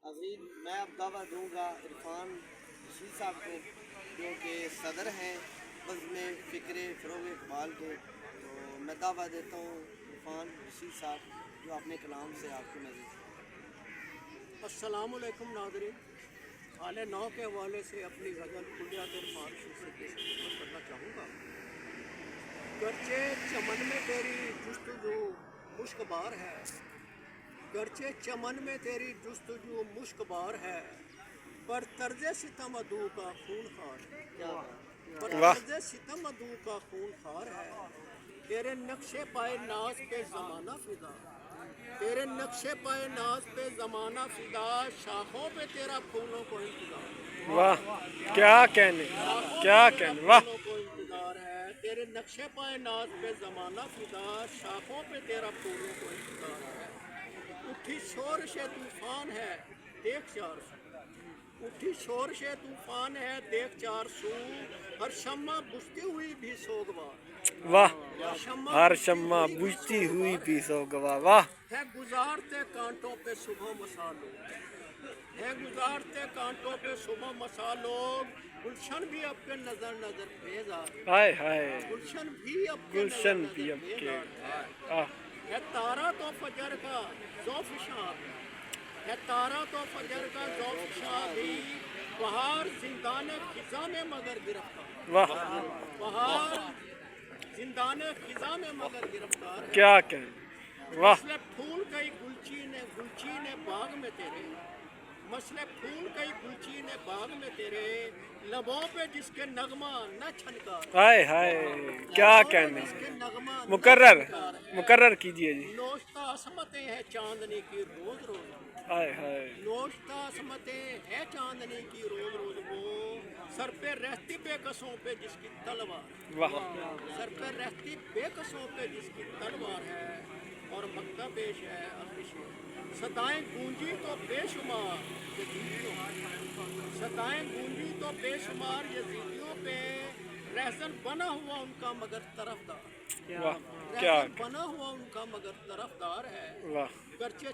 عظیم میں اب دعویٰ دوں گا عرفان رشید صاحب کو، جو کہ صدر ہیں بزم فکر فروغ اقبال کے. تو میں دعویٰ دیتا ہوں عرفان رشید صاحب جو اپنے کلام سے آپ کو نظر. السلام علیکم ناظرین. سال 9 کے حوالے سے اپنی غزل کلیات عرفان سے خدمت کرنا چاہوں گا. گرچہ چمن میں تیری جستجو مشک بار ہے، گرچہ چمن میں تیری جستجو مشک بار ہے، پر طرز ستم ادو کا خون خار ہے، پر طرز ستم ادو کا خون خار ہے. تیرے نقشے پائے ناز پہ زمانہ فدا، تیرے نقشے پائے ناز پہ زمانہ فدا، شاخوں پہ تیرا پھولوں کو انتظار. واہ کیا کہنے، کیا کہنے، واہ. پھولوں کو انتظار ہے. تیرے نقشے پائے ناز پہ زمانہ فدا، شاخوں پہ تیرا پھولوں کو انتظار ہے. اٹھی شورش طوفان ہے دیکھ چار سو، اٹھی شورش طوفان ہے دیکھ چار سو، ہر شمع بجھتی ہوئی بھی سوگوار. واہ ہر شمع بجھتی ہوئی بھی سوگوار. واہ ہے گزارتے کانٹوں پہ صبح مسالو، ہے گزارتے کانٹوں پہ صبح مسالو، گلشن بھی اب کے نظر نظر بیزار، ہائے ہائے، گلشن بھی اب کے نظر گلشن نظر بھی اب کے بیزار ہے. تارا تو فجر کا ذوف شاہ ہے، تارا تو فجر کا ذوف شاہ بھی، بہار زندان خزاں میں مگر گرفتار، واہ بہار زندان خزاں میں مگر گرفتار ہے. کیا کہنے، واہ. مسئلے پھول گئی گلچی نے باغ میں تیرے، مسئلے پھول گئی گلچی نے باغ میں تیرے، لبوں پہ جس کے نغمہ نہ چھنکار، ہائے ہائے کیا کہنے، جس کے نغمہ نہ مقرر چھنکار ہے. مقرر کیجئے جی. نوشتہ عصمتیں ہیں چاندنی کی روز روز، ہائے ہائے نوشتہ عصمتیں ہیں چاندنی کی روز روز وہ، سر پہ رہتی بے کسوں پہ جس کی تلوار، واہ. سر پہ رہتی بے کسوں پہ جس کی تلوار ہے. اور مکتہ پیش ہے اپنی صدائیں گونجی تو بے شمار یزیدیوں، صدائیں گونجی تو بے شمار یزیدیوں پہ، رہزن بنا ہوا ان کا مگر طرفدار، واہ کیا رہزن بنا ہوا ان کا مگر طرفدار ہے. واہ. گرچہ